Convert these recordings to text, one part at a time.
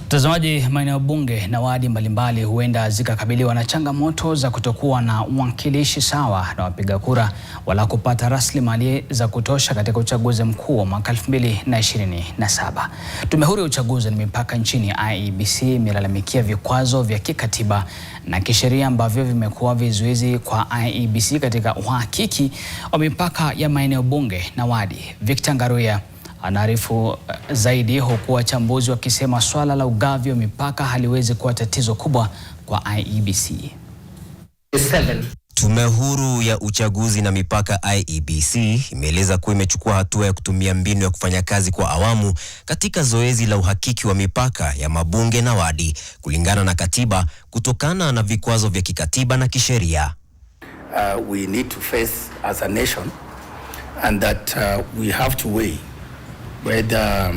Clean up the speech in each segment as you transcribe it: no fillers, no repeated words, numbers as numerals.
Mtazamaji, maeneo bunge na wadi mbalimbali huenda zikakabiliwa na changamoto za kutokuwa na uwakilishi sawa na wapiga kura wala kupata rasilimali za kutosha katika uchaguzi mkuu wa mwaka 2027. Tume Huru ya Uchaguzi na Mipaka nchini IEBC imelalamikia vikwazo vya kikatiba na kisheria ambavyo vimekuwa vizuizi kwa IEBC katika uhakiki wa mipaka ya maeneo bunge na wadi. Victor Ngaruya anaarifu zaidi, huku wachambuzi wakisema swala la ugavi wa mipaka haliwezi kuwa tatizo kubwa kwa IEBC. Tume Huru ya Uchaguzi na Mipaka IEBC imeeleza kuwa imechukua hatua ya kutumia mbinu ya kufanya kazi kwa awamu katika zoezi la uhakiki wa mipaka ya mabunge na wadi kulingana na katiba kutokana na vikwazo vya kikatiba na kisheria. We need to face as a nation and that we have to weigh whether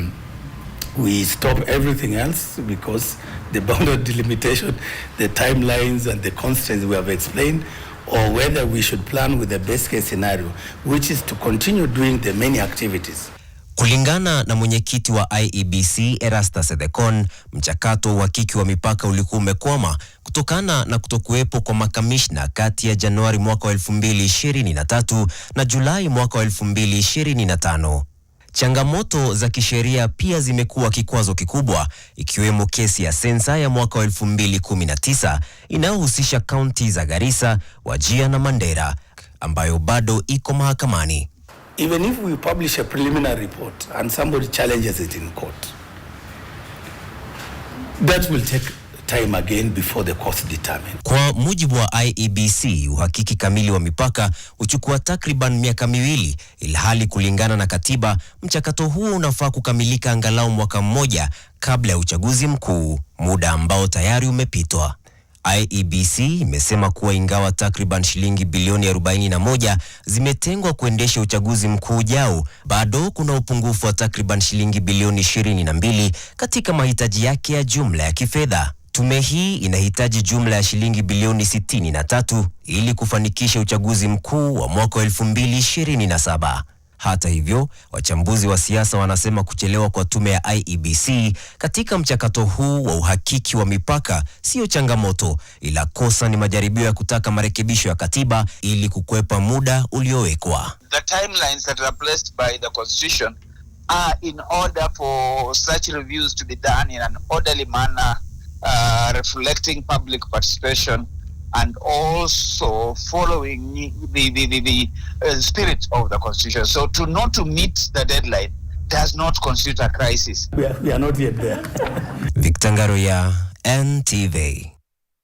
we stop everything else because the boundary delimitation, the timelines and the constraints we have explained, or whether we should plan with the best case scenario, which is to continue doing the many activities. Kulingana na mwenyekiti wa IEBC Erastus Ethekon, mchakato wa uhakiki wa mipaka ulikuwa umekwama kutokana na kutokuwepo kwa makamishna kati ya Januari mwaka 2023 na Julai mwaka 2025. Changamoto za kisheria pia zimekuwa kikwazo kikubwa, ikiwemo kesi ya sensa ya mwaka 2019 inayohusisha kaunti za Garissa, Wajir na Mandera ambayo bado iko mahakamani. Even if we publish a preliminary report and somebody challenges it in court, that will take time again before the courts determine. Kwa mujibu wa IEBC, uhakiki kamili wa mipaka uchukua takriban miaka miwili, ilhali kulingana na katiba mchakato huo unafaa kukamilika angalau mwaka mmoja kabla ya uchaguzi mkuu, muda ambao tayari umepitwa. IEBC imesema kuwa ingawa takriban shilingi bilioni 41 zimetengwa kuendesha uchaguzi mkuu ujao, bado kuna upungufu wa takriban shilingi bilioni 22 katika mahitaji yake ya jumla ya kifedha. Tume hii inahitaji jumla ya shilingi bilioni 63 ili kufanikisha uchaguzi mkuu wa mwaka 2027. Hata hivyo, wachambuzi wa siasa wanasema kuchelewa kwa tume ya IEBC katika mchakato huu wa uhakiki wa mipaka sio changamoto, ila kosa ni majaribio ya kutaka marekebisho ya katiba ili kukwepa muda uliowekwa. The timelines that are placed by the constitution are in order for such reviews to be done in an orderly manner, reflecting public participation and also following the spirit of the constitution. So to not to meet the deadline does not constitute a crisis. We are not yet there. Victor Ngaruya, NTV.